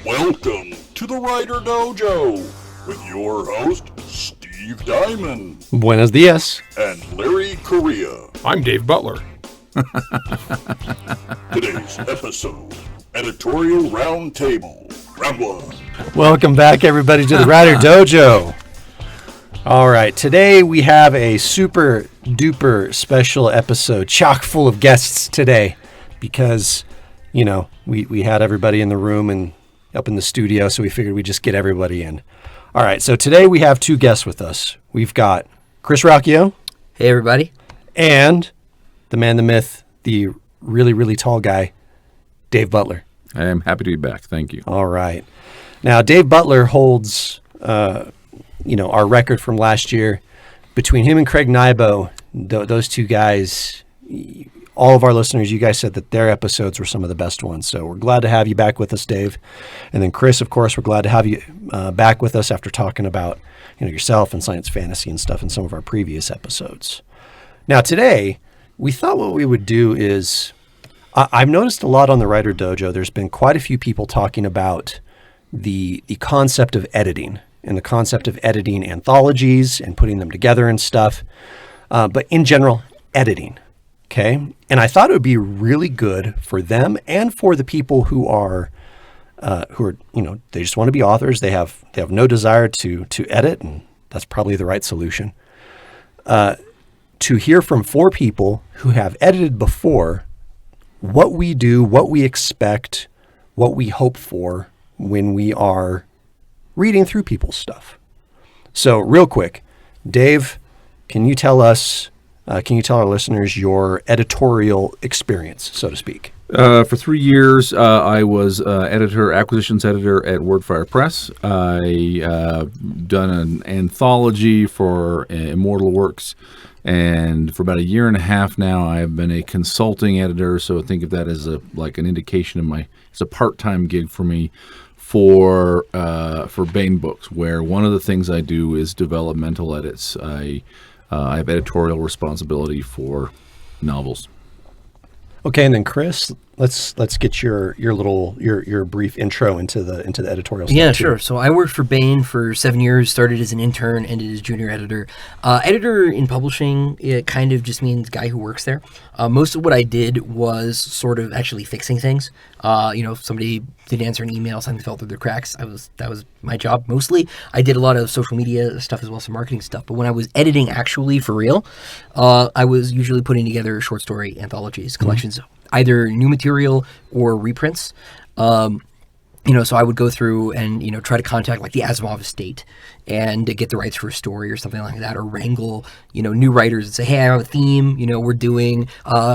Welcome to the WriterDojo with your host, Steve Diamond. Buenos dias. And Larry Correa. I'm Dave Butler. Today's episode, Editorial Roundtable, Round 1. Welcome back, everybody, to the WriterDojo. All right, today we have a super duper special episode, chock full of guests today, because, you know, we had everybody in the room and up in the studio, so we figured we'd just get everybody in. All right, so today we have two guests with us. We've got Chris Rocchio. Hey, everybody. And the man, the myth, the really, really tall guy, Dave Butler. I am happy to be back. Thank you. All right. Now, Dave Butler holds, our record from last year. Between him and Craig Nybo, those two guys, all of our listeners, you guys said that their episodes were some of the best ones. So we're glad to have you back with us, Dave. And then Chris, of course, we're glad to have you back with us after talking about yourself and science fantasy and stuff in some of our previous episodes. Now, today, we thought what we would do is, I've noticed a lot on the WriterDojo, there's been quite a few people talking about the concept of editing and the concept of editing anthologies and putting them together and stuff. But in general, editing. Okay. And I thought it would be really good for them and for the people who are, they just want to be authors. They have no desire to edit, and that's probably the right solution. To hear from four people who have edited before, what we do, what we expect, what we hope for when we are reading through people's stuff. So real quick, Dave, can you tell our listeners your editorial experience, so to speak? For 3 years, I was acquisitions editor at Wordfire Press. I done an anthology for Immortal Works, and for about a year and a half now, I've been a consulting editor. So think of that as an indication of it's a part-time gig for me for Baen Books, where one of the things I do is developmental edits. I have editorial responsibility for novels. Okay, and then Chris, let's get your brief intro into the editorial stuff. Yeah, too. sure. So I worked for Baen for 7 years, started as an intern, ended as junior editor. Editor in publishing, it kind of just means guy who works there. Most of what I did was sort of actually fixing things. If somebody didn't answer an email, something fell through the cracks, that was my job mostly. I did a lot of social media stuff as well as some marketing stuff. But when I was editing actually for real, I was usually putting together short story anthologies, collections, either new material or reprints. So I would go through and, try to contact like the Asimov estate and get the rights for a story or something like that, or wrangle, new writers and say, hey, I have a theme, we're doing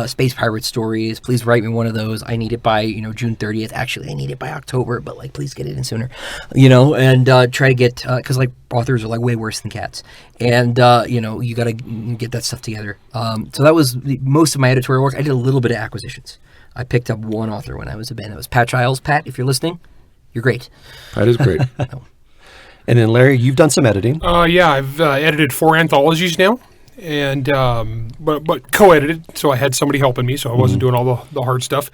space pirate stories. Please write me one of those. I need it by, June 30th. Actually, I need it by October, but please get it in sooner, and try to get, because authors are way worse than cats. And, you got to get that stuff together. So that was most of my editorial work. I did a little bit of acquisitions. I picked up one author when I was a band. That was Pat Childs. Pat, if you're listening, you're great. That is great. And then Larry, you've done some editing. Yeah, I've edited 4 anthologies now, and but co-edited, so I had somebody helping me, so I wasn't doing all the hard stuff.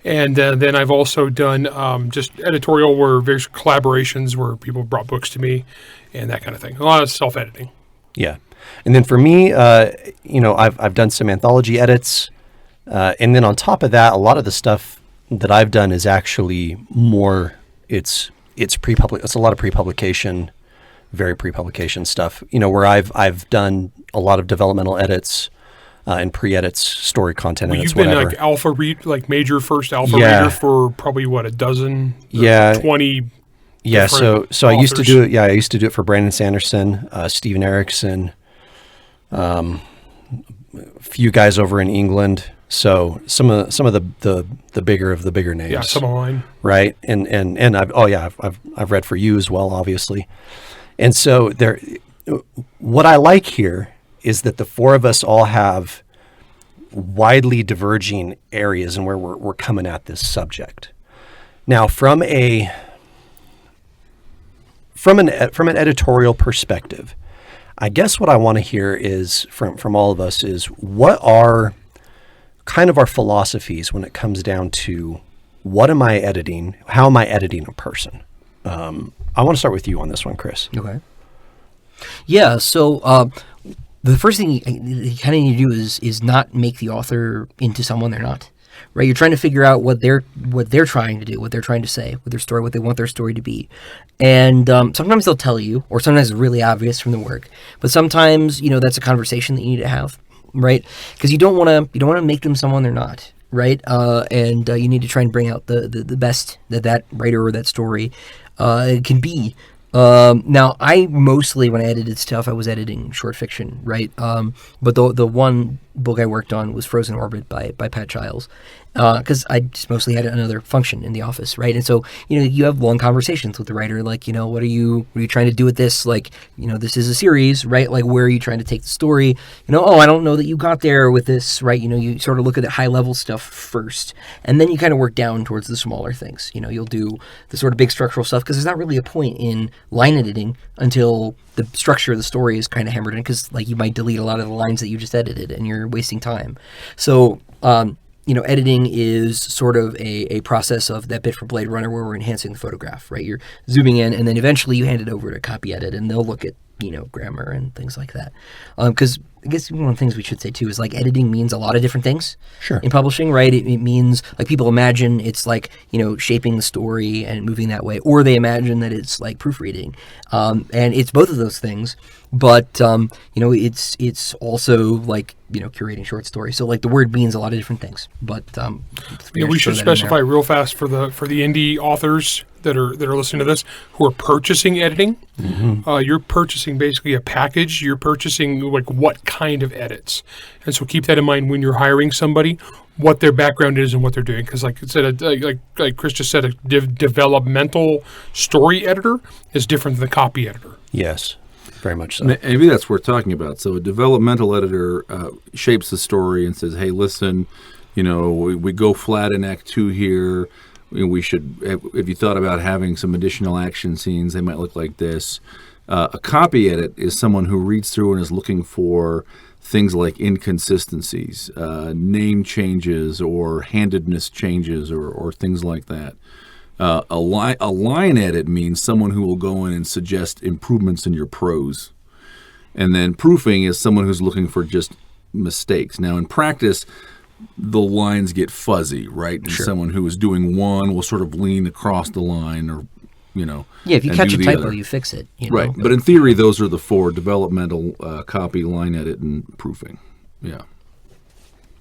And then I've also done just editorial, where various collaborations where people brought books to me, and that kind of thing. A lot of self-editing. Yeah, and then for me, I've done some anthology edits, and then on top of that, a lot of the stuff that I've done is actually more. It's pre-public. It's a lot of pre-publication, very pre-publication stuff. Where I've done a lot of developmental edits and pre-edits, story content edits. You've been whatever. alpha read, major first alpha reader for probably a dozen, 20. Yeah. So I used to do it. Yeah, I used to do it for Brandon Sanderson, Steven Erickson, a few guys over in England. So some of the bigger names. Yeah, some of mine. Right, and I've read for you as well, obviously. And so what I like here is that the four of us all have widely diverging areas and where we're coming at this subject. Now, from an editorial perspective, I guess what I want to hear is from all of us is what are kind of our philosophies when it comes down to what am I editing? How am I editing a person? I want to start with you on this one, Chris. Okay. Yeah. So the first thing you kind of need to do is not make the author into someone they're not. Right. You're trying to figure out what they're trying to do, what they're trying to say, with their story, what they want their story to be. And sometimes they'll tell you, or sometimes it's really obvious from the work. But sometimes, that's a conversation that you need to have, right? Because you don't want to make them someone they're not. Right, and you need to try and bring out the best that writer or that story can be. Now, I mostly, when I edited stuff, I was editing short fiction, right? But the one book I worked on was Frozen Orbit by Pat Giles, because I just mostly had another function in the office, right? And so, you have long conversations with the writer, like, what are you trying to do with this? Like, this is a series, right? Like, where are you trying to take the story? I don't know that you got there with this, right? You sort of look at the high level stuff first, and then you kind of work down towards the smaller things. You'll do the sort of big structural stuff, because there's not really a point in line editing until the structure of the story is kind of hammered in, because like you might delete a lot of the lines that you just edited and you're wasting time. So editing is sort of a process of that bit for Blade Runner where we're enhancing the photograph, right? You're zooming in, and then eventually you hand it over to copy edit, and they'll look at grammar and things like that. Because I guess one of the things we should say too is like editing means a lot of different things. Sure. In publishing, right? It means like people imagine it's like shaping the story and moving that way, or they imagine that it's like proofreading, and it's both of those things. But it's also like curating short stories. So like the word means a lot of different things. But we should specify real fast for the indie authors that are listening to this who are purchasing editing. Mm-hmm. You're purchasing basically a package. You're purchasing like what kind of edits, and so keep that in mind when you're hiring somebody, what their background is and what they're doing. Because like it said, like Chris just said, a developmental story editor is different than the copy editor. Yes. Very much so. Maybe that's what we're talking about. So a developmental editor shapes the story and says, hey, listen, we go flat in Act 2 here. We should, if you thought about having some additional action scenes, they might look like this. A copy edit is someone who reads through and is looking for things like inconsistencies, name changes or handedness changes or things like that. A line edit means someone who will go in and suggest improvements in your prose. And then proofing is someone who's looking for just mistakes. Now, in practice, the lines get fuzzy, right? And sure. Someone who is doing one will sort of lean across the line or, Yeah, if you catch a typo, you fix it. Right. But in theory, those are the four: developmental, copy, line edit, and proofing. Yeah.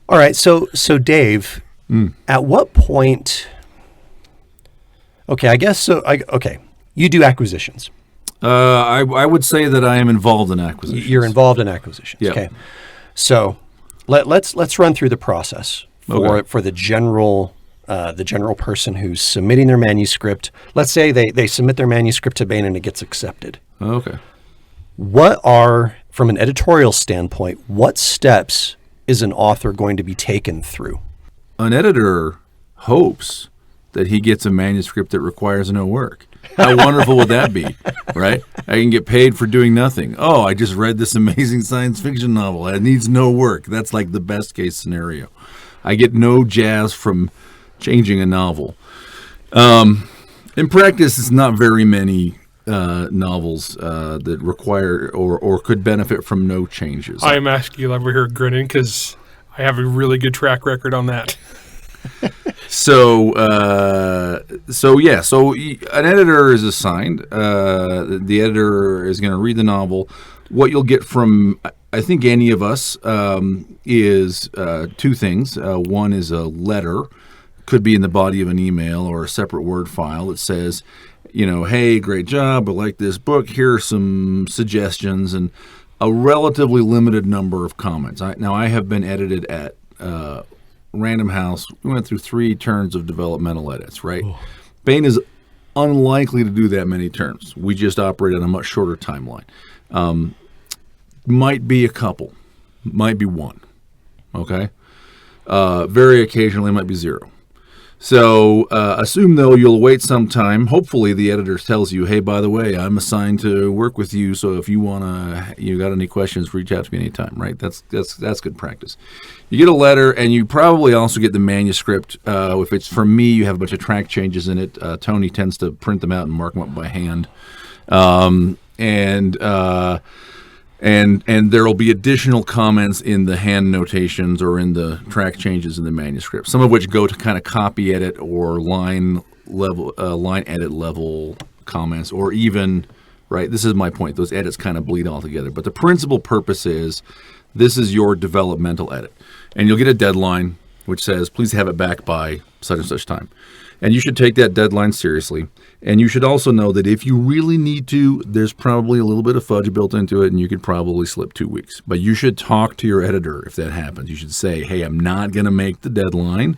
All right. So Dave, at what point... Okay, I guess so. Okay, you do acquisitions. I would say that I am involved in acquisitions. You're involved in acquisitions. Yeah. Okay, so let's run through the process for the general person who's submitting their manuscript. Let's say they submit their manuscript to Bain and it gets accepted. Okay. What are, from an editorial standpoint, what steps is an author going to be taken through? An editor hopes that he gets a manuscript that requires no work. How wonderful would that be, right? I can get paid for doing nothing. Oh, I just read this amazing science fiction novel. It needs no work. That's like the best case scenario. I get no jazz from changing a novel. In practice, it's not very many novels that require or could benefit from no changes. I'm asking you over here grinning because I have a really good track record on that. So an editor is assigned. The editor is going to read the novel. What you'll get from, I think, any of us is two things. One is a letter, could be in the body of an email or a separate Word file that says, hey, great job. I like this book. Here are some suggestions and a relatively limited number of comments. I have been edited at Random House. We went through 3 turns of developmental edits, right? Oh. Bain is unlikely to do that many turns. We just operate on a much shorter timeline. Might be a couple, might be one, okay? Very occasionally might be 0. So assume, though, you'll wait some time. Hopefully the editor tells you, hey, by the way, I'm assigned to work with you, so if you got any questions, reach out to me anytime, right? That's good practice. You get a letter, and you probably also get the manuscript. If it's from me, you have a bunch of track changes in it. Tony tends to print them out and mark them up by hand. And there will be additional comments in the hand notations or in the track changes in the manuscript, some of which go to kind of copy edit or line edit level comments, or even, right, this is my point, those edits kind of bleed all together. But the principal purpose is, this is your developmental edit. And you'll get a deadline which says, please have it back by such and such time. And you should take that deadline seriously. And you should also know that if you really need to, there's probably a little bit of fudge built into it, and you could probably slip 2 weeks. But you should talk to your editor if that happens. You should say, hey, I'm not going to make the deadline.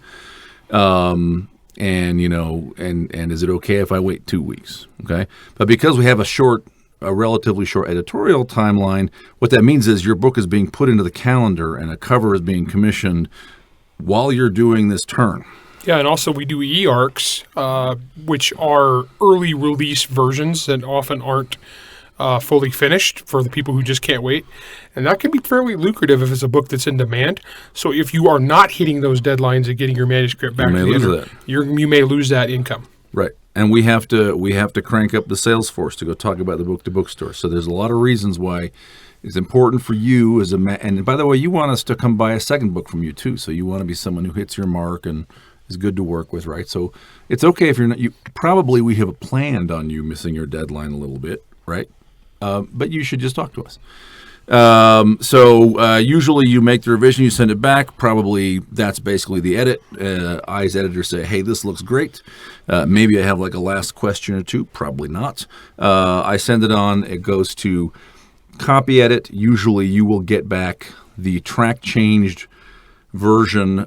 And is it okay if I wait 2 weeks? Okay. But because we have a relatively short editorial timeline, what that means is your book is being put into the calendar and a cover is being commissioned while you're doing this turn. Yeah, and also we do e-arcs, which are early release versions that often aren't fully finished for the people who just can't wait. And that can be fairly lucrative if it's a book that's in demand. So if you are not hitting those deadlines and getting your manuscript back to the editor, you may lose that income. Right. And we have to crank up the sales force to go talk about the book to bookstore. So there's a lot of reasons why it's important for you as and by the way, you want us to come buy a second book from you too. So you want to be someone who hits your mark and is good to work with, right? So it's okay if you're not. We have planned on you missing your deadline a little bit, right? But you should just talk to us. Usually you make the revision, you send it back. Probably that's basically the edit. I, as editor, say, hey, this looks great. Maybe I have like a last question or two. Probably not. I send it on. It goes to copy edit. Usually you will get back the track changed version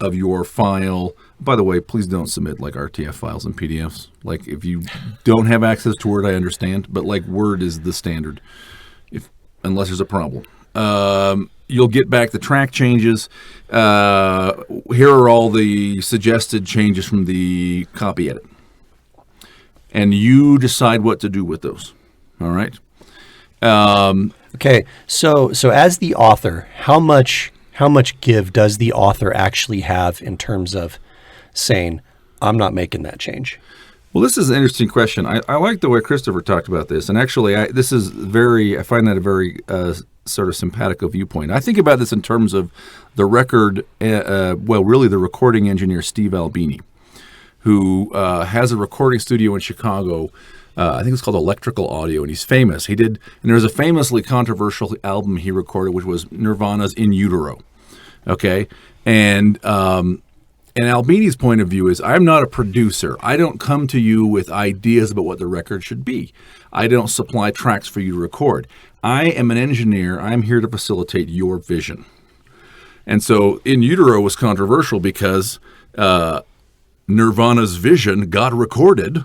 of your file. By the way, please don't submit like RTF files and PDFs. Like if you don't have access to Word, I understand, but like Word is the standard, unless there's a problem. You'll get back the track changes. Here are all the suggested changes from the copy edit, and you decide what to do with those. All right. Okay. So as the author, how much give does the author actually have in terms of saying, I'm not making that change? Well, this is an interesting question. I like the way Christopher talked about this. And actually, I find that a very sort of simpatico viewpoint. I think about this in terms of the record, really the recording engineer, Steve Albini, who has a recording studio in Chicago. I think it's called Electrical Audio, and he's famous. And there's a famously controversial album he recorded, which was Nirvana's In Utero. Okay? And Albini's point of view is, I'm not a producer. I don't come to you with ideas about what the record should be. I don't supply tracks for you to record. I am an engineer. I'm here to facilitate your vision. And so In Utero was controversial because Nirvana's vision got recorded,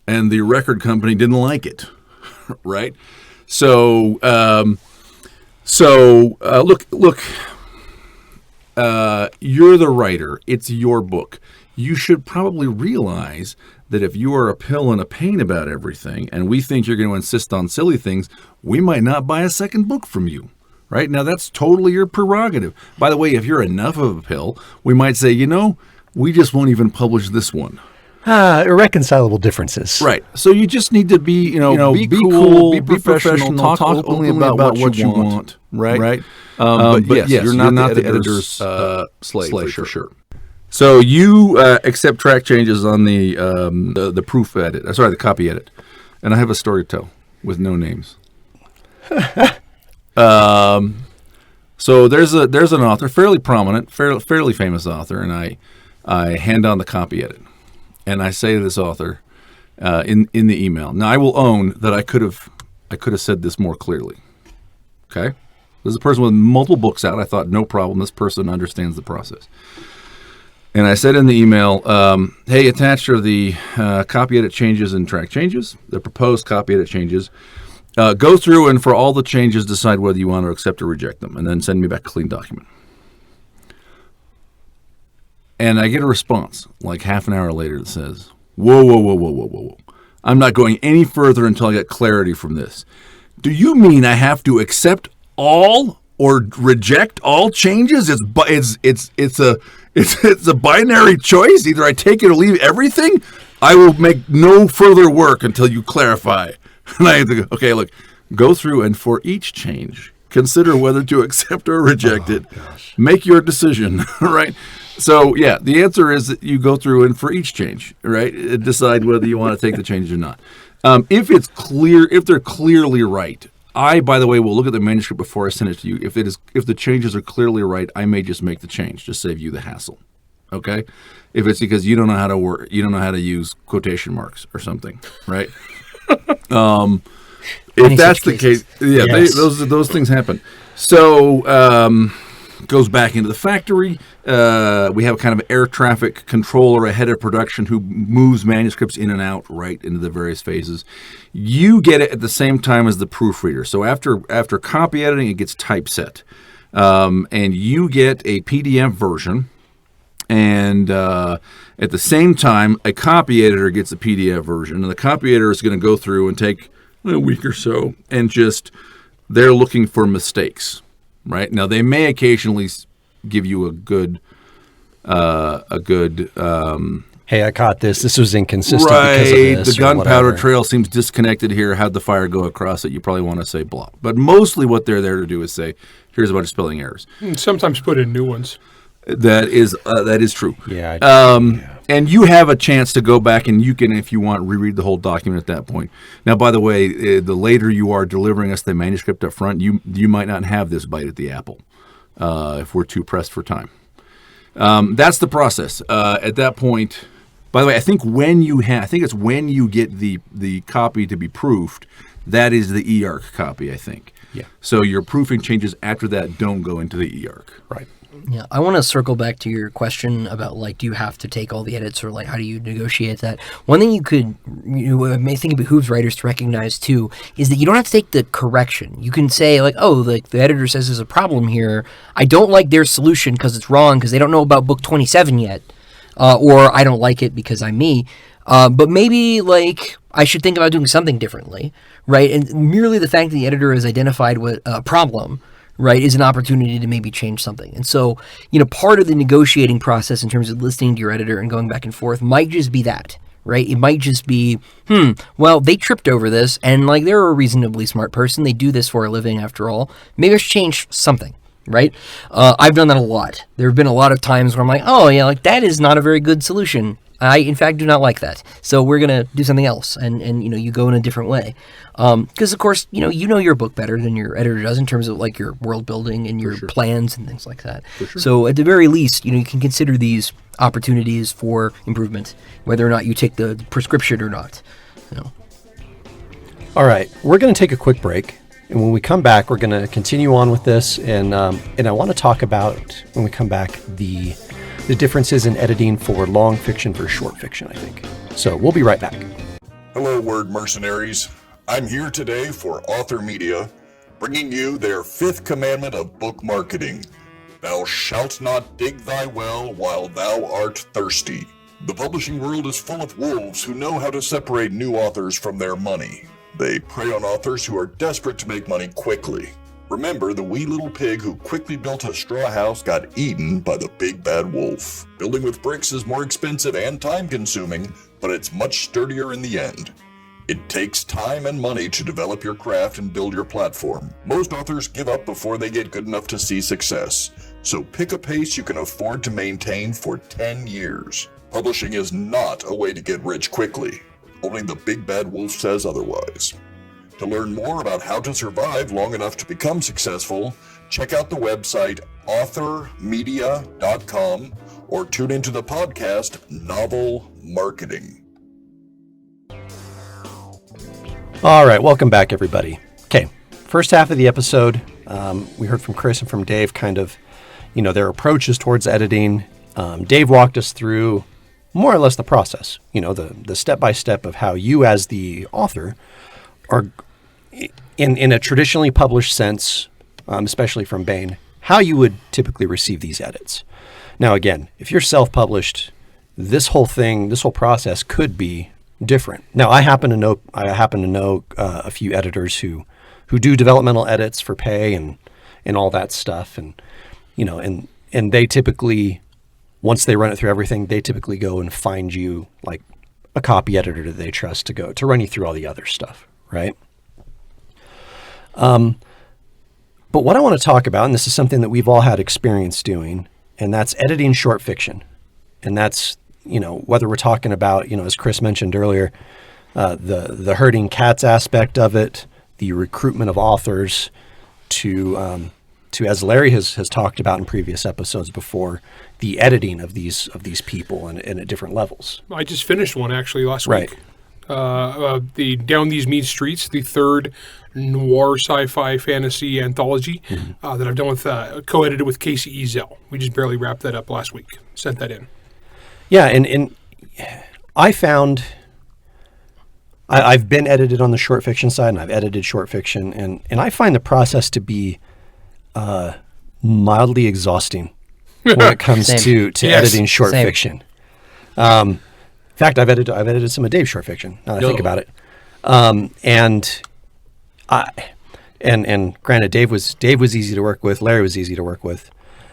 and the record company didn't like it, right? So, look. You're the writer. It's your book. You should probably realize that if you are a pill and a pain about everything, and we think you're going to insist on silly things, we might not buy a second book from you, right? Now, that's totally your prerogative. By the way, if you're enough of a pill, we might say, we just won't even publish this one. Irreconcilable differences. Right. So you just need to be, be cool, be professional, talk openly about what you want. Right. But yes, you're not the editor's slave for sure. So you accept track changes on the proof edit. The copy edit. And I have a story to tell with no names. So there's an author, fairly prominent, fairly famous author, and I hand on the copy edit. And I say to this author in the email. Now, I will own that I could have said this more clearly. Okay? This is a person with multiple books out. I thought, no problem. This person understands the process. And I said in the email, hey, attached are the copy edit changes and track changes, the proposed copy edit changes. Go through and for all the changes, decide whether you want to accept or reject them, and then send me back a clean document. And I get a response like half an hour later that says, whoa, whoa, whoa, whoa, whoa, whoa, whoa. I'm not going any further until I get clarity from this. Do you mean I have to accept all or reject all changes? It's a binary choice. Either I take it or leave everything. I will make no further work until you clarify. And I have to go, okay, look, go through and for each change, consider whether to accept or reject it. Gosh. Make your decision, right? So, yeah, the answer is that you go through and for each change, right, decide whether you want to take the change or not. If it's clear, if they're clearly right, I, by the way, will look at the manuscript before I send it to you. If the changes are clearly right, I may just make the change, just save you the hassle. Okay? If it's because you don't know how to work, you don't know how to use quotation marks or something, right? If that's the case, yeah, yes. Those things happen. So goes back into the factory. We have kind of air traffic controller ahead of production who moves manuscripts in and out right into the various phases. You get it at the same time as the proofreader. So after copy editing, it gets typeset. And you get a PDF version. And at the same time, a copy editor gets a PDF version. And the copy editor is going to go through and take a week or so and they're looking for mistakes. Right? Now, they may occasionally give you a good hey, I caught this. This was inconsistent right, because of this. The gunpowder trail seems disconnected here. How'd the fire go across it? You probably want to say blah. But mostly what they're there to do is say, here's a bunch of spelling errors. And sometimes put in new ones. That is true. Yeah. And you have a chance to go back and you can, if you want, reread the whole document at that point. Now, by the way, the later you are delivering us the manuscript up front, you might not have this bite at the apple if we're too pressed for time. That's the process. At that point, by the way, I think it's when you get the copy to be proofed, that is the eARC copy, I think. Yeah. So your proofing changes after that don't go into the eARC. Right. Yeah, I want to circle back to your question about, like, do you have to take all the edits or, like, how do you negotiate that? One thing I may think it behooves writers to recognize, too, is that you don't have to take the correction. You can say, like, oh, like, the editor says there's a problem here. I don't like their solution because it's wrong because they don't know about book 27 yet. Or I don't like it because I'm me. But maybe, like, I should think about doing something differently, right? And merely the fact that the editor has identified what a problem, right, is an opportunity to maybe change something. And so, part of the negotiating process in terms of listening to your editor and going back and forth might just be that, right? It might just be, well, they tripped over this, and, like, they're a reasonably smart person. They do this for a living, after all. Maybe I should change something, right? I've done that a lot. There have been a lot of times where I'm like, oh, yeah, like, that is not a very good solution. I, in fact, do not like that. So we're going to do something else. And you go in a different way. Because, of course, you know your book better than your editor does in terms of, like, your world building and your plans and things like that. Sure. So at the very least, you can consider these opportunities for improvement, whether or not you take the prescription or not. All right. We're going to take a quick break. And when we come back, we're going to continue on with this. And I want to talk about, when we come back, the differences in editing for long fiction versus short fiction, I think. So we'll be right back. Hello, word mercenaries. I'm here today for Author Media, bringing you their 5th commandment of book marketing. Thou shalt not dig thy well while thou art thirsty. The publishing world is full of wolves who know how to separate new authors from their money. They prey on authors who are desperate to make money quickly. Remember, the wee little pig who quickly built a straw house got eaten by the big bad wolf. Building with bricks is more expensive and time-consuming, but it's much sturdier in the end. It takes time and money to develop your craft and build your platform. Most authors give up before they get good enough to see success. So pick a pace you can afford to maintain for 10 years. Publishing is not a way to get rich quickly. Only the big bad wolf says otherwise. To learn more about how to survive long enough to become successful, check out the website authormedia.com or tune into the podcast Novel Marketing. All right, welcome back, everybody. Okay, first half of the episode, we heard from Chris and from Dave kind of, their approaches towards editing. Dave walked us through more or less the process, the step-by-step of how you as the author are, in a traditionally published sense, especially from Baen, how you would typically receive these edits. Now, again, if you're self-published, this whole process could be different. Now, I happen to know a few editors who do developmental edits for pay and all that stuff, and and they typically, once they run it through everything, they typically go and find you like a copy editor that they trust to run you through all the other stuff, right? But what I want to talk about, and this is something that we've all had experience doing, and that's editing short fiction. And that's, whether we're talking about, as Chris mentioned earlier, the herding cats aspect of it, the recruitment of authors, to as Larry has talked about in previous episodes before, the editing of these people and at different levels. I just finished one actually last Right. week. The Down These Mean Streets, the third noir sci-fi fantasy anthology that I've done with co-edited with Casey Ezel. We just barely wrapped that up last week. Sent that in. Yeah, and I found I've been edited on the short fiction side, and I've edited short fiction, and I find the process to be mildly exhausting when it comes to Yes. editing short Same. fiction. In fact, I've edited some of Dave's short fiction. Now that I think about it, and granted, Dave was easy to work with. Larry was easy to work with.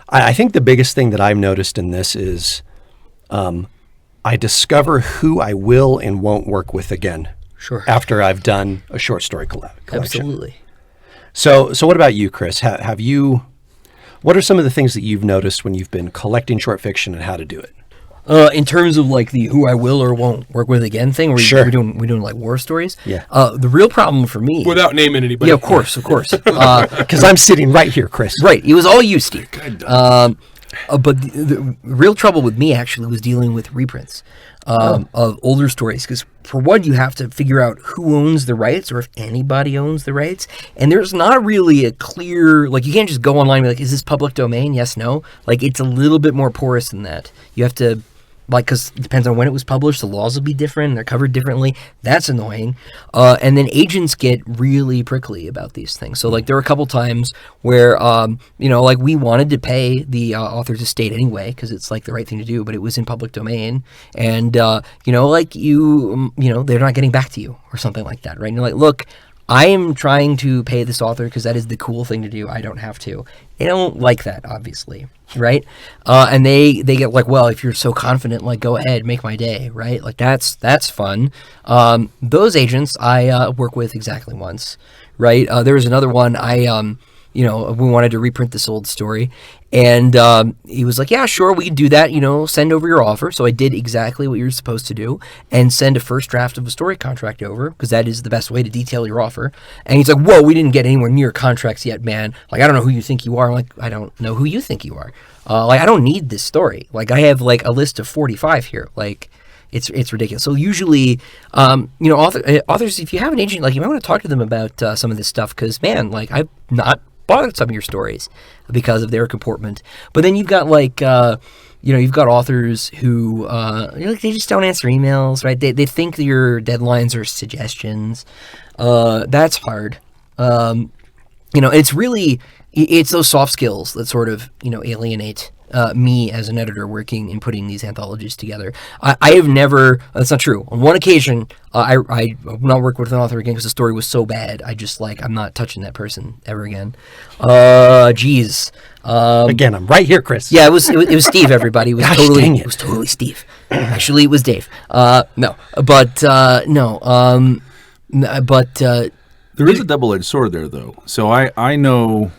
I think the biggest thing that I've noticed in this is I discover who I will and won't work with again. Sure. After I've done a short story collection. Absolutely. So what about you, Chris? Have you? What are some of the things that you've noticed when you've been collecting short fiction and how to do it? In terms of like the who I will or won't work with again thing, Sure. we're doing like war stories. Yeah. The real problem for me, Without naming anybody. yeah, of course. Because I'm sitting right here, Chris. Right. It was all you, Steve. But the real trouble with me actually was dealing with reprints of older stories. Because for one, you have to figure out who owns the rights or if anybody owns the rights. And there's not really a clear, like you can't just go online and be like, is this public domain? Yes, no. Like it's a little bit more porous than that. You have to, like, because it depends on when it was published, the laws will be different, they're covered differently. That's annoying. And then agents get really prickly about these things. So, like, there were a couple times where, like, we wanted to pay the author's estate anyway, because it's, like, the right thing to do, but it was in public domain. And, they're not getting back to you or something like that, right? And you're like, look, I am trying to pay this author because that is the cool thing to do. I don't have to. They don't like that, obviously, right? And they get like, well, if you're so confident, like, go ahead, make my day, right? Like, that's fun. Those agents I work with exactly once, right? There was another one we wanted to reprint this old story. And he was like, yeah, sure, we can do that. Send over your offer. So I did exactly what you're supposed to do and send a first draft of a story contract over because that is the best way to detail your offer. And he's like, whoa, we didn't get anywhere near contracts yet, man. Like, I don't know who you think you are. I'm like, I don't know who you think you are. I don't need this story. Like, I have like a list of 45 here. Like, it's ridiculous. So usually, authors, if you have an agent, like, you might want to talk to them about some of this stuff because, man, like, I've not bought some of your stories because of their comportment. But then you've got like you've got authors who they just don't answer emails, right? They think that your deadlines are suggestions. That's hard. It's those soft skills that sort of alienate me as an editor working and putting these anthologies together. I have never, that's not true. On one occasion, I will not work with an author again because the story was so bad. I just I'm not touching that person ever again. Geez. Again, I'm right here, Chris. Yeah, it was Steve, everybody. It was Gosh, totally, dang it. it was totally Steve. Actually, it was Dave. No. There is a double-edged sword there, though. So I know.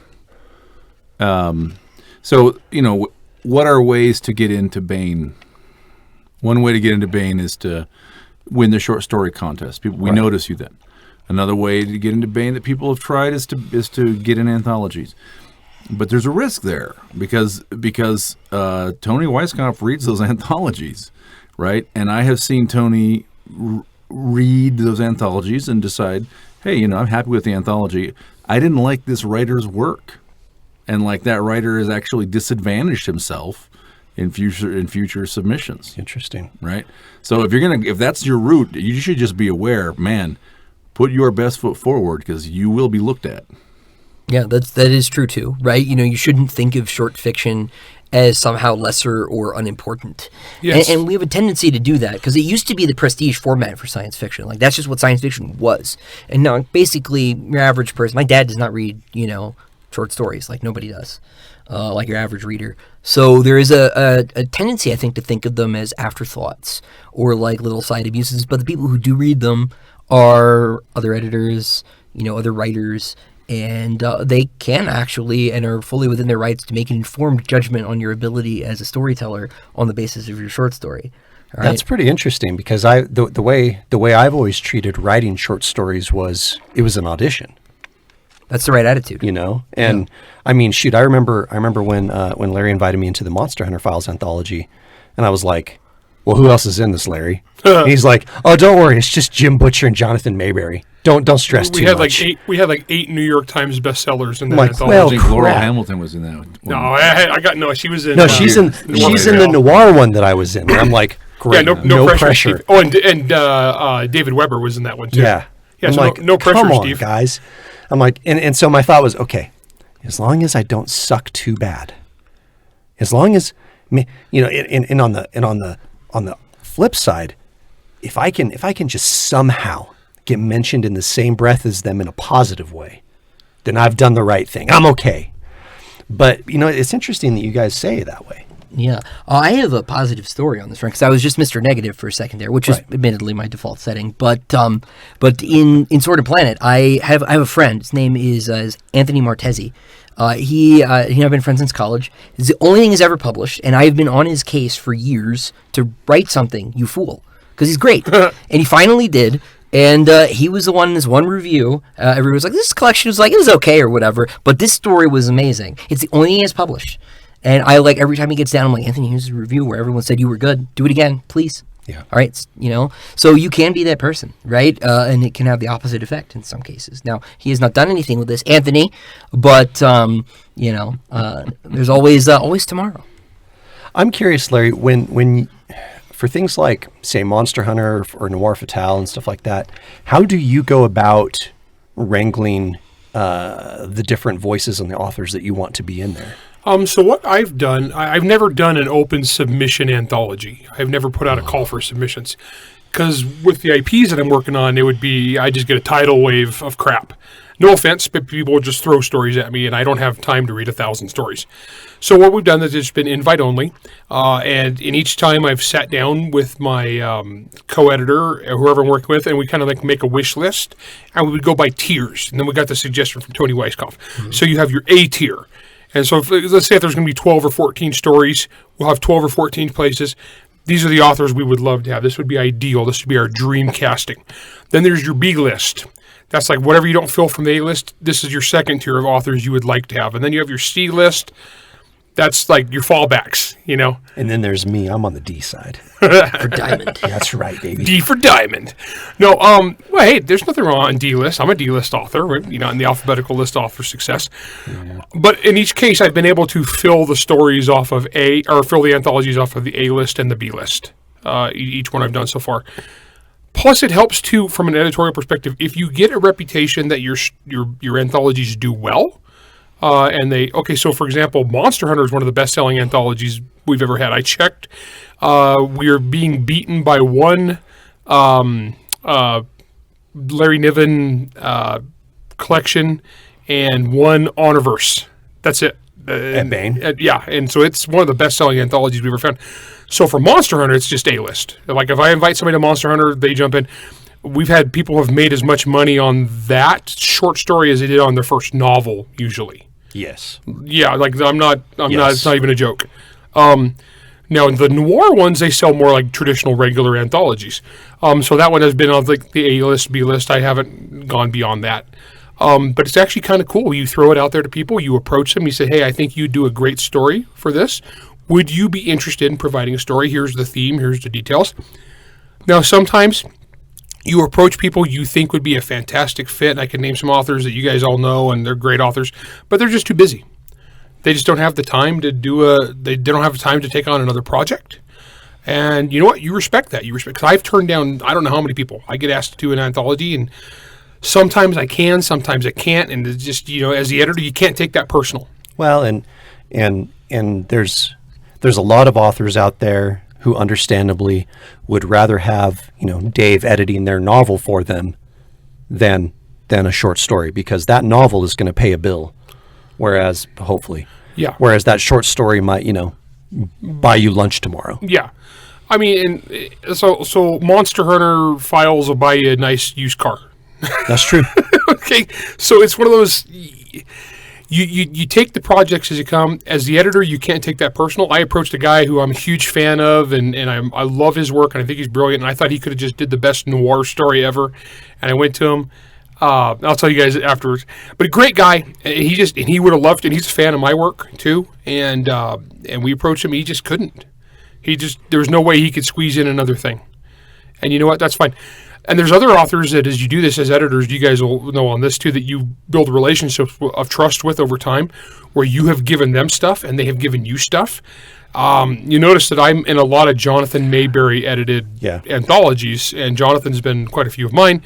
What are ways to get into Bain? One way to get into Bain is to win the short story contest. We notice you then. Another way to get into Bain that people have tried is to get in anthologies. But there's a risk there because Tony Weisskopf reads those anthologies, right? And I have seen Tony read those anthologies and decide, hey, I'm happy with the anthology. I didn't like this writer's work. And like that writer has actually disadvantaged himself in future submissions. Interesting. Right? So if that's your route, you should just be aware, man, put your best foot forward because you will be looked at. Yeah, that is true too, right? You shouldn't think of short fiction as somehow lesser or unimportant. Yes. And we have a tendency to do that because it used to be the prestige format for science fiction. Like, that's just what science fiction was. And now, basically, your average person, my dad does not read, short stories. Like, nobody does. Like your average reader. So there is a tendency, I think, to think of them as afterthoughts or like little side abuses. But the people who do read them are other editors, other writers, and they can actually and are fully within their rights to make an informed judgment on your ability as a storyteller on the basis of your short story. All right? That's pretty interesting because the way I've always treated writing short stories was it was an audition. That's the right attitude. And I mean, shoot, I remember when Larry invited me into the Monster Hunter Files anthology, and I was like, well, who else is in this, Larry? And he's like, oh, don't worry, it's just Jim Butcher and Jonathan Mayberry. Don't stress too much. We had like 8 New York Times bestsellers in that Like, anthology. well, I think Laurel crap. Hamilton was in that one. No, she was in. No, she's in the noir one that I was in. Where I'm like, great, Yeah, no pressure. pressure. Steve. Oh, and David Weber was in that one too. Yeah. Yeah, I'm so like, no pressure, come on, Steve. guys. I'm like, and so my thought was, okay, as long as I don't suck too bad, as long as and on the flip side, if I can just somehow get mentioned in the same breath as them in a positive way, then I've done the right thing. I'm okay. But it's interesting that you guys say it that way. Yeah. I have a positive story on this one because I was just Mr. Negative for a second there, which is admittedly my default setting. But in Sword and Planet, I have a friend. His name is Anthony Martesi. He and I've been friends since college. It's the only thing he's ever published, and I've been on his case for years to write something, you fool, because he's great. And he finally did. And he was the one in this one review. Everyone was like, this collection was like, it was okay or whatever. But this story was amazing. It's the only thing he has published. And I like every time he gets down, I'm like, Anthony, here's a review where everyone said you were good. Do it again, please. Yeah. All right. So you can be that person, right? And it can have the opposite effect in some cases. Now, he has not done anything with this, Anthony, but, there's always tomorrow. I'm curious, Larry, when for things like, say, Monster Hunter or Noir Fatale and stuff like that, how do you go about wrangling the different voices and the authors that you want to be in there? So what I've done, I've never done an open submission anthology. I've never put out a call for submissions. Because with the IPs that I'm working on, it would be, I just get a tidal wave of crap. No offense, but people would just throw stories at me, and I don't have time to read 1,000 stories. So what we've done is it's been invite only, and in each time I've sat down with my co-editor, or whoever I'm working with, and we kind of like make a wish list, and we would go by tiers. And then we got the suggestion from Tony Weisskopf. Mm-hmm. So you have your A tier. And so let's say if there's going to be 12 or 14 stories, we'll have 12 or 14 places. These are the authors we would love to have. This would be ideal. This would be our dream casting. Then there's your B list. That's like whatever you don't fill from the A list, this is your second tier of authors you would like to have. And then you have your C list. That's like your fallbacks, And then there's me. I'm on the D side. For Diamond. That's right, baby. D for Diamond. No, well, hey, there's nothing wrong on D list. I'm a D list author, right? In the alphabetical list author success. Yeah. But in each case, I've been able to fill the stories off of fill the anthologies off of the A list and the B list. Each one I've done so far. Plus, it helps too, from an editorial perspective, if you get a reputation that your anthologies do well. So for example, Monster Hunter is one of the best-selling anthologies we've ever had. I checked. We are being beaten by one Larry Niven collection and one Honorverse. That's it. At Bain? And so it's one of the best-selling anthologies we've ever found. So for Monster Hunter, it's just A-list. Like if I invite somebody to Monster Hunter, they jump in. We've had people who have made as much money on that short story as they did on their first novel, usually. Yes. Yeah, like I'm not, it's not even a joke. Now, the noir ones, they sell more like traditional regular anthologies. So that one has been on like the A-list, B-list. I haven't gone beyond that. But it's actually kind of cool. You throw it out there to people. You approach them. You say, hey, I think you do a great story for this. Would you be interested in providing a story? Here's the theme. Here's the details. Now, sometimes you approach people you think would be a fantastic fit. I can name some authors that you guys all know, and they're great authors, but they're just too busy. They just don't have the time to they don't have the time to take on another project. And you know what? You respect that. Because I've turned down, I don't know how many people. I get asked to do an anthology, and sometimes I can, sometimes I can't. And it's just, as the editor, you can't take that personal. Well, and there's there's a lot of authors out there who understandably would rather have, Dave editing their novel for them than a short story, because that novel is going to pay a bill. Whereas, hopefully. Yeah. Whereas that short story might, buy you lunch tomorrow. Yeah. I mean, so Monster Hunter files will buy you a nice used car. That's true. Okay. So it's one of those, you take the projects as you come. As the editor, you can't take that personal. I approached a guy who I'm a huge fan of, and I love his work, and I think he's brilliant, and I thought he could have just did the best noir story ever. And I went to him. I'll tell you guys afterwards. But a great guy. He would have loved it. And he's a fan of my work too. And we approached him. He just couldn't. There was no way he could squeeze in another thing. And you know what? That's fine. And there's other authors that, as you do this as editors, you guys will know on this too, that you build relationships of trust with over time, where you have given them stuff and they have given you stuff. You notice that I'm in a lot of Jonathan Mayberry edited anthologies, and Jonathan's been quite a few of mine.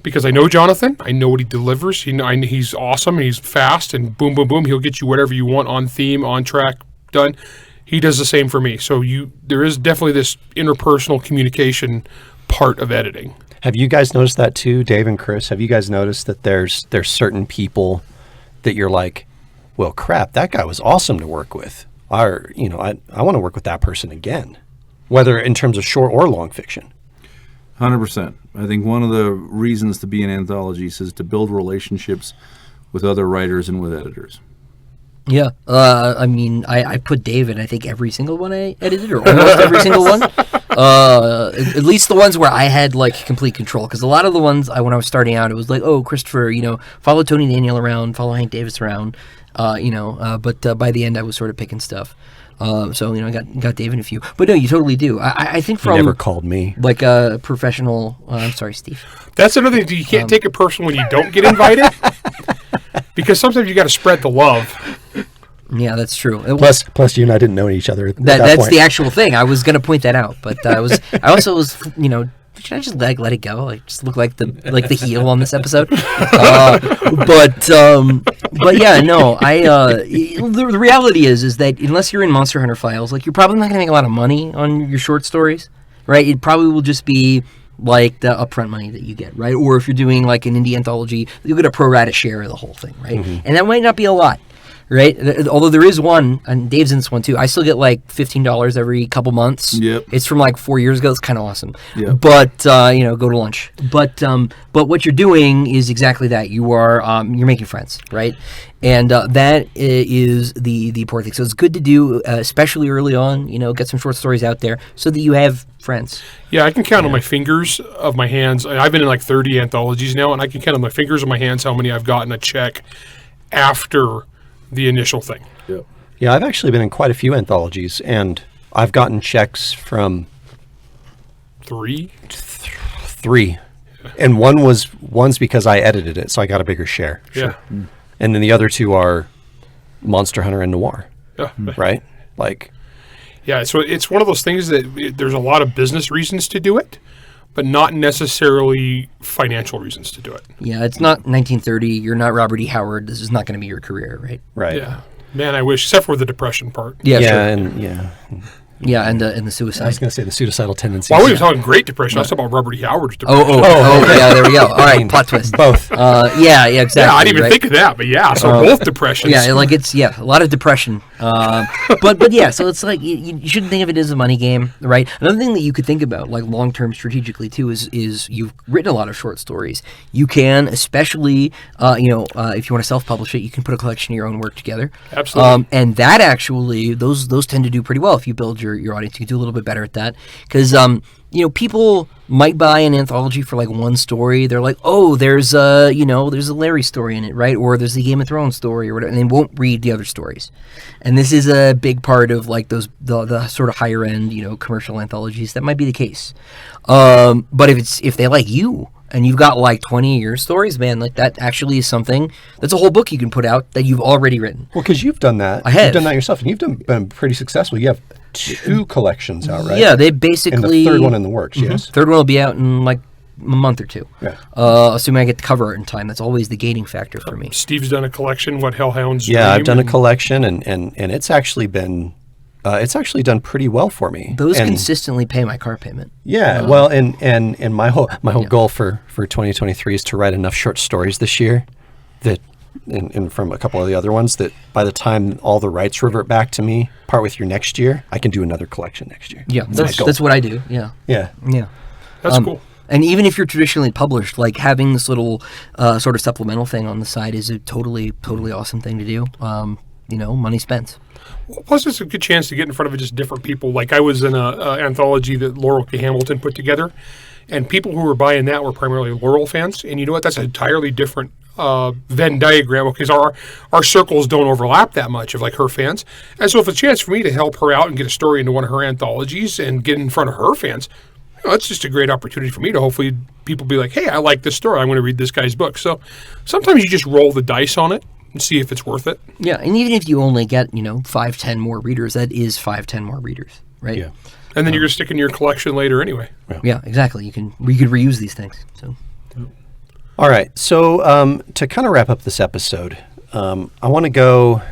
Because I know Jonathan, I know what he delivers. He's awesome. He's fast, and boom, boom, boom. He'll get you whatever you want, on theme, on track, done. He does the same for me. So there is definitely this interpersonal communication part of editing. Have you guys noticed that too, Dave and Chris? Have you guys noticed that there's certain people that you're like, well, crap, that guy was awesome to work with. I want to work with that person again, whether in terms of short or long fiction. 100%. I think one of the reasons to be in anthologies is to build relationships with other writers and with editors. Yeah. I mean, I put Dave in, I think, every single one I edited, or almost every single one. At least the ones where I had, complete control. Because a lot of the ones, when I was starting out, it was like, oh, Christopher, follow Tony Daniel around, follow Hank Davis around, but by the end, I was sort of picking stuff. So I got Dave in a few, but no, you totally do. I think from You never called me like a professional. I'm sorry, Steve. That's another thing. You can't take it personal when you don't get invited, because sometimes you got to spread the love. Yeah, that's true. Plus, you and I didn't know each other. That's point. the actual thing. I was going to point that out, but I also was, should I just let it go? Just look like the heel on this episode. But yeah, no. The reality is that unless you're in Monster Hunter files, you're probably not going to make a lot of money on your short stories, right? It probably will just be the upfront money that you get, right? Or if you're doing an indie anthology, you'll get a pro rata share of the whole thing, right? Mm-hmm. And that might not be a lot. Right, although there is one, and Dave's in this one too. I still get $15 every couple months. Yep. It's from 4 years ago. It's kind of awesome. Yep. But go to lunch. But what you're doing is exactly that. You are you're making friends, right? And that is the important thing. So it's good to do, especially early on. Get some short stories out there so that you have friends. Yeah, I can count on my fingers of my hands. I've been in 30 anthologies now, and I can count on my fingers of my hands how many I've gotten a check after the initial thing. Yep. Yeah, I've actually been in quite a few anthologies, and I've gotten checks from three. And one's because I edited it, so I got a bigger share. Sure. Yeah. And then the other two are Monster Hunter and Noir. Yeah. Right? Yeah, so it's one of those things that there's a lot of business reasons to do it, but not necessarily financial reasons to do it. Yeah, it's not 1930. You're not Robert E. Howard. This is not going to be your career, right? Right. Yeah. Man, I wish, except for the depression part. Yeah, yeah, sure. and the suicide. I was going to say the suicidal tendencies. Well, we were talking Great Depression. I was talking about Robert E. Howard's depression. Yeah, there we go. All right, plot twist. Both. Yeah, exactly. Yeah, I didn't even think of that, but yeah, so both depressions. Yeah, it's a lot of depression. But yeah, so it's you shouldn't think of it as a money game, right? Another thing that you could think about, long term strategically too, is you've written a lot of short stories. You can, especially if you want to self publish it, you can put a collection of your own work together. Absolutely. And that actually, those tend to do pretty well if you build your audience. You can do a little bit better at that because people might buy an anthology for one story. They're like, oh, there's a Larry story in it, right? Or there's a Game of Thrones story or whatever, and they won't read the other stories. And this is a big part of the sort of higher end, commercial anthologies. That might be the case. But if they like you and you've got 20 of your stories, man, that actually is something that's a whole book you can put out that you've already written. Well, because you've done that. I have. You've done that yourself, and you've been pretty successful. You have 2 collections out, right? Yeah, they basically... And the third one in the works, yes. Third one will be out in a month or two. Yeah. Assuming I get the cover art in time. That's always the gating factor for me. Steve's done a collection, Hellhounds Yeah, I've done a collection, and it's actually been it's actually done pretty well for me. Those And- consistently pay my car payment. Yeah, well, and my whole goal for 2023 is to write enough short stories this year that, and from a couple of the other ones, that by the time all the rights revert back to me, part with your next year, I can do another collection next year. Yeah, my goal. that's what I do. Yeah. Yeah. That's cool. And even if you're traditionally published, like having this little sort of supplemental thing on the side is a totally awesome thing to do. Money spent. Plus, it's a good chance to get in front of just different people. Like I was in an anthology that Laurel K. Hamilton put together, and people who were buying that were primarily Laurel fans. And you know what? That's an entirely different Venn diagram because our circles don't overlap that much of like her fans. And so if it's a chance for me to help her out and get a story into one of her anthologies and get in front of her fans, it's just a great opportunity for me to hopefully people be like, hey, I like this story. I'm going to read this guy's book. So sometimes you just roll the dice on it and see if it's worth it. Yeah, and even if you only get 5-10 more readers, that is 5-10 more readers, right? Yeah. And then you're going to stick in your collection later anyway. Yeah, exactly. We could reuse these things. So All right. So to kind of wrap up this episode, I want to go.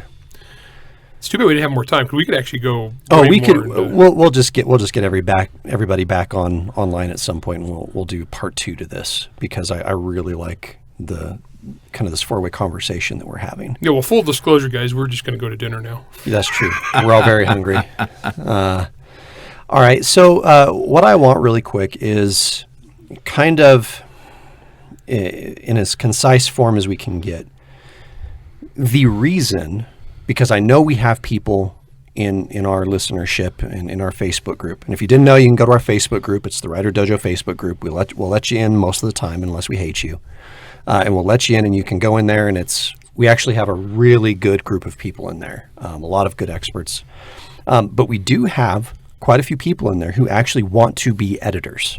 It's too bad we didn't have more time because we could actually go. Oh, way we more could. into- We'll just get everybody back online at some point, and we'll do part 2 to this because I really like the kind of this 4-way conversation that we're having. Yeah, well, full disclosure, guys, we're just going to go to dinner now. That's true. We're all very hungry. All right. So what I want really quick is kind of in as concise form as we can get the reason, because I know we have people in our listenership and in our Facebook group. And if you didn't know, you can go to our Facebook group. It's the WriterDojo Facebook group. We'll let you in most of the time unless we hate you. And we'll let you in and you can go in there, and we actually have a really good group of people in there, a lot of good experts. But we do have quite a few people in there who actually want to be editors.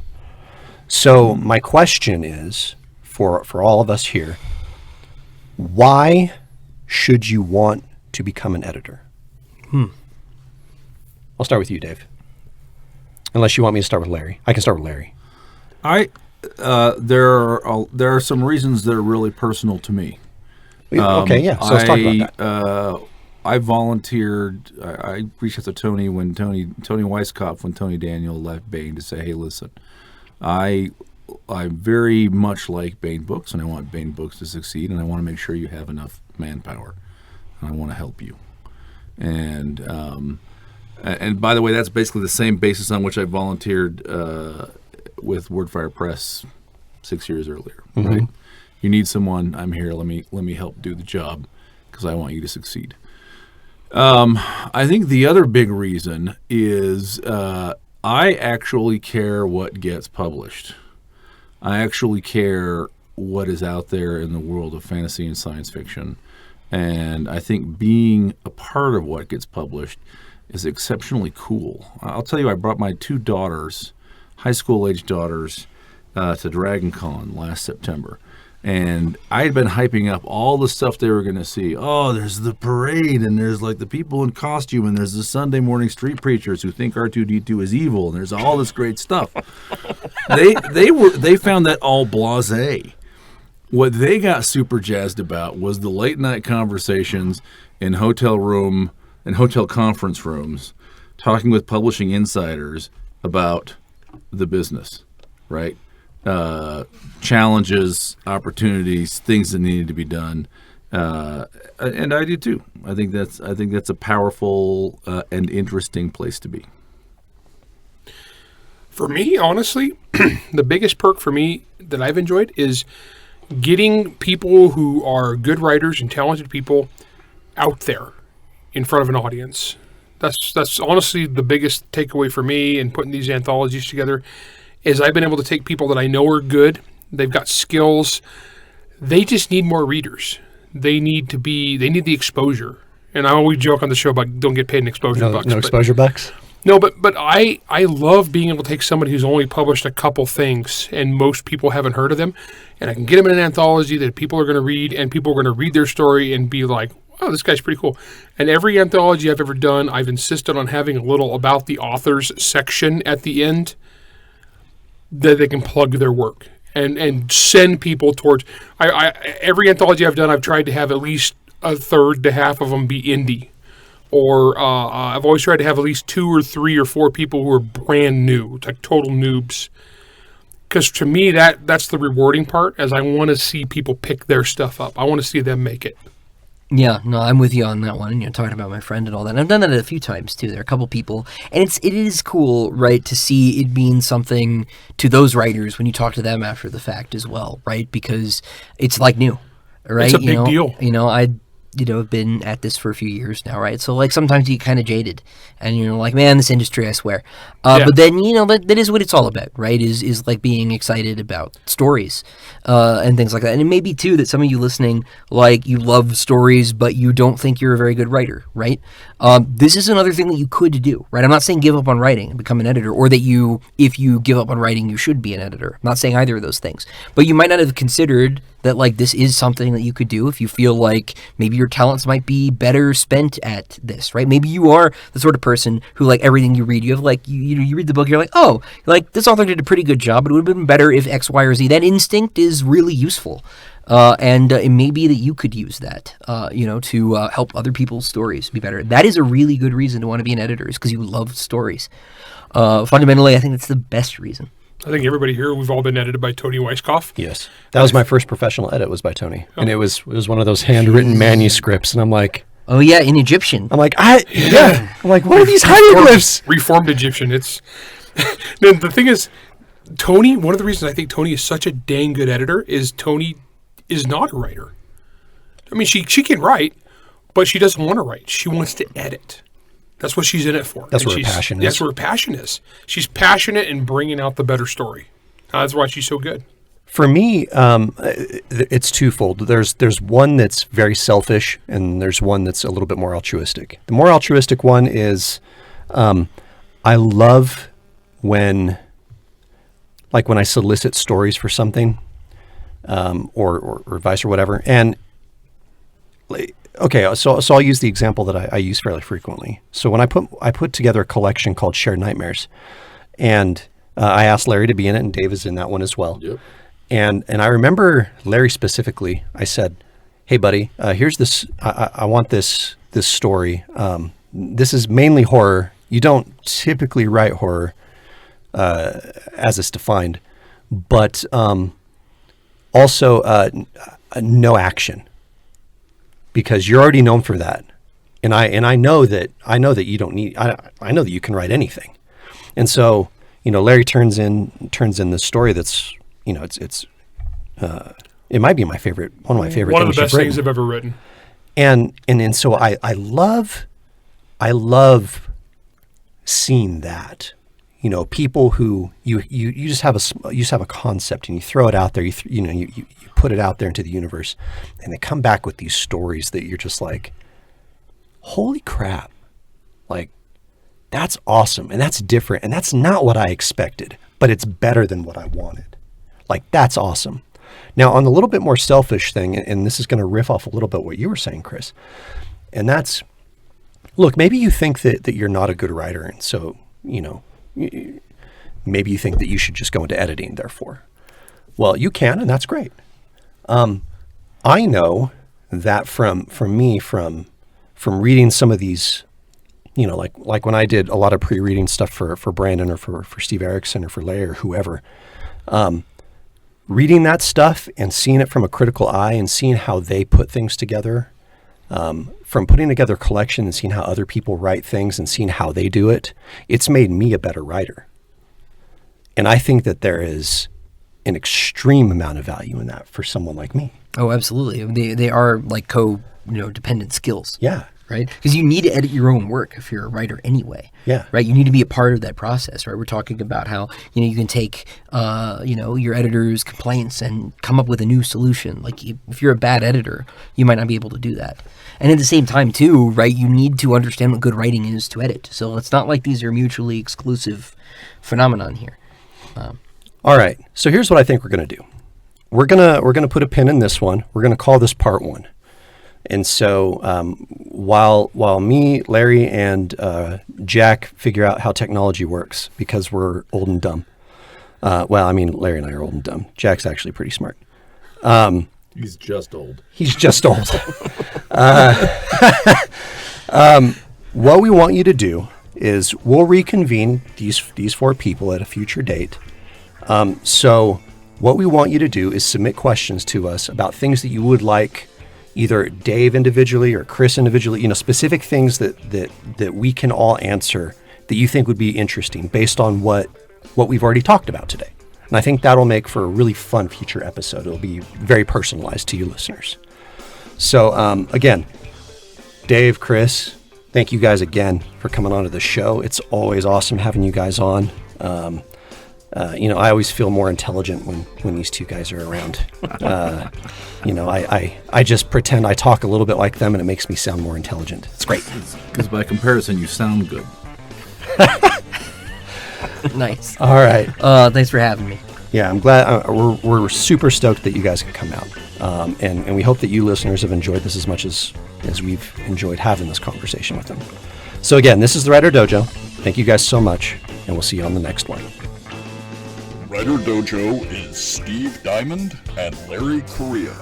So my question is, for all of us here, why should you want to become an editor? I'll start with you, Dave. Unless you want me to start with Larry. I can start with Larry. There are some reasons that are really personal to me. Okay, yeah. So let's talk about that. I volunteered. I reached out to Tony Weisskopf when Tony Daniel left Baen to say, "Hey, listen, I very much like Baen Books, and I want Baen Books to succeed, and I want to make sure you have enough manpower, and I want to help you." And by the way, that's basically the same basis on which I volunteered with Wordfire Press 6 years earlier. Right? You need someone. I'm here. Let me help do the job because I want you to succeed. I think the other big reason is I actually care what gets published. I actually care what is out there in the world of fantasy and science fiction. And I think being a part of what gets published is exceptionally cool. I'll tell you, I brought my 2 daughters, high school-age daughters, to Dragon Con last September. And I had been hyping up all the stuff they were going to see. Oh, there's the parade, and there's like the people in costume, and there's the Sunday morning street preachers who think R2-D2 is evil, and there's all this great stuff. They found that all blasé. What they got super jazzed about was the late night conversations in hotel conference rooms, talking with publishing insiders about the business, right? Challenges, opportunities, things that needed to be done, and I do too. I think that's a powerful and interesting place to be. For me, honestly, the biggest perk for me that I've enjoyed is getting people who are good writers and talented people out there in front of an audience. That's honestly the biggest takeaway for me in putting these anthologies together. Is I've been able to take people that I know are good, they've got skills, they just need more readers. They need the exposure. And I always joke on the show about don't get paid in exposure bucks. No exposure bucks? No, but I love being able to take somebody who's only published a couple things and most people haven't heard of them, and I can get them in an anthology that people are going to read, and people are going to read their story and be like, wow, this guy's pretty cool. And every anthology I've ever done, I've insisted on having a little about the authors section at the end that they can plug their work and send people towards. Every anthology I've done, I've tried to have at least a third to half of them be indie. or I've always tried to have at least 2 or 3 or 4 people who are brand new, like total noobs. Because to me, that's the rewarding part, as I want to see people pick their stuff up. I want to see them make it. Yeah, no, I'm with you on that one. Talking about my friend and all that. And I've done that a few times too. There are a couple people, and it is cool, right, to see it mean something to those writers when you talk to them after the fact as well, right? Because it's like new, right? It's a big deal. I've been at this for a few years now, right? So like sometimes you get kind of jaded, and you're like, man, this industry, I swear. But then that is what it's all about, right? Is like being excited about stories and things like that. And it may be too that some of you listening, like, you love stories, but you don't think you're a very good writer, right? This is another thing that you could do, right? I'm not saying give up on writing and become an editor, or that if you give up on writing, you should be an editor. I'm not saying either of those things, but you might not have considered that, like, this is something that you could do if you feel like maybe your talents might be better spent at this, right? Maybe you are the sort of person who, like, everything you read, you have, like, you read the book, you're like, oh, like, this author did a pretty good job, but it would have been better if X, Y, or Z. That instinct is really useful. And it may be that you could use that, to help other people's stories be better. That is a really good reason to want to be an editor, is because you love stories. Fundamentally, I think that's the best reason. I think everybody here, we've all been edited by Tony Weisskopf. Yes. That was my first professional edit, was by Tony. And it was one of those handwritten manuscripts. And I'm like... Oh, yeah, in Egyptian. I'm like, I'm like, what are these hieroglyphs? Reformed Egyptian. It's... The thing is, Tony, one of the reasons I think Tony is such a dang good editor is Tony is not a writer. I mean, she can write, but she doesn't want to write. She wants to edit. That's what she's in it for. That's where her passion is. That's where her passion is. She's passionate in bringing out the better story. That's why she's so good. For me, it's twofold. There's one that's very selfish, and there's one that's a little bit more altruistic. The more altruistic one is, I love when I solicit stories for something, or advice or whatever. And okay, so I'll use the example that I use fairly frequently. So when I put together a collection called Shared Nightmares, and I asked Larry to be in it, and Dave is in that one as well. Yep. And I remember Larry specifically. I said, "Hey, buddy, here's this. I want this story. This is mainly horror. You don't typically write horror as it's defined, but also no action, because you're already known for that, and I know that you don't need. I know that you can write anything, and so Larry turns in this story that's it's it might be one of my favorite one of the best things I've ever written, and so I love seeing that. People who you just have a concept, and you throw it out there. You put it out there into the universe, and they come back with these stories that you're just like, holy crap! Like, that's awesome, and that's different, and that's not what I expected, but it's better than what I wanted. Like, that's awesome. Now, on the little bit more selfish thing, and this is going to riff off a little bit what you were saying, Chris, and that's, look, maybe you think that you're not a good writer, and so maybe you think that you should just go into editing, therefore. Well, you can, and that's great. I know that from reading some of these, like when I did a lot of pre-reading stuff for Brandon or for Steve Erickson or for Larry or whoever, reading that stuff and seeing it from a critical eye and seeing how they put things together, from putting together a collection and seeing how other people write things and seeing how they do it, it's made me a better writer. And I think that there is an extreme amount of value in that for someone like me. Oh, absolutely. They are like dependent skills. Yeah. Right? Because you need to edit your own work if you're a writer anyway. Yeah. Right? You need to be a part of that process, right? We're talking about how, you can take, your editor's complaints and come up with a new solution. Like, if you're a bad editor, you might not be able to do that. And at the same time, too, right, you need to understand what good writing is to edit. So it's not like these are mutually exclusive phenomenon here. All right. So here's what I think we're going to do. We're gonna put a pin in this one. We're going to call this part 1. And so while me, Larry, and Jack figure out how technology works, because we're old and dumb. Larry and I are old and dumb. Jack's actually pretty smart. He's just old. He's just old. what we want you to do is we'll reconvene these 4 people at a future date. So what we want you to do is submit questions to us about things that you would like either Dave individually or Chris individually, specific things that we can all answer that you think would be interesting based on what we've already talked about today. And I think that'll make for a really fun future episode. It'll be very personalized to you listeners. So again, Dave, Chris, thank you guys again for coming on to the show. It's always awesome having you guys on. I always feel more intelligent when these 2 guys are around. I just pretend I talk a little bit like them and it makes me sound more intelligent. It's great. Because by comparison, you sound good. Nice. All right. Thanks for having me. Yeah, I'm glad. We're super stoked that you guys could come out. And we hope that you listeners have enjoyed this as much as we've enjoyed having this conversation with them. So again, this is the Writer Dojo. Thank you guys so much, and we'll see you on the next one. Writer Dojo is Steve Diamond and Larry Correa.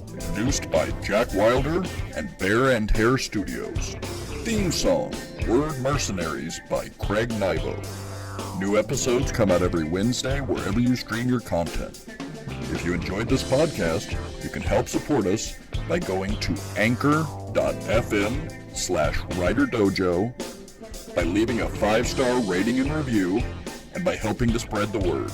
Produced by Jack Wilder and Bear and Hare Studios. Theme song, Word Mercenaries by Craig Nybo. New episodes come out every Wednesday wherever you stream your content. If you enjoyed this podcast, you can help support us by going to anchor.fm/WriterDojo, by leaving a 5-star rating and review, and by helping to spread the word.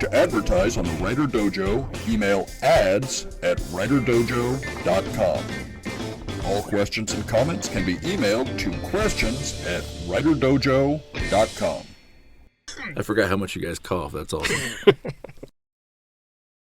To advertise on the Writer Dojo, email ads@writerdojo.com. All questions and comments can be emailed to questions@writerdojo.com. I forgot how much you guys cough. That's awesome.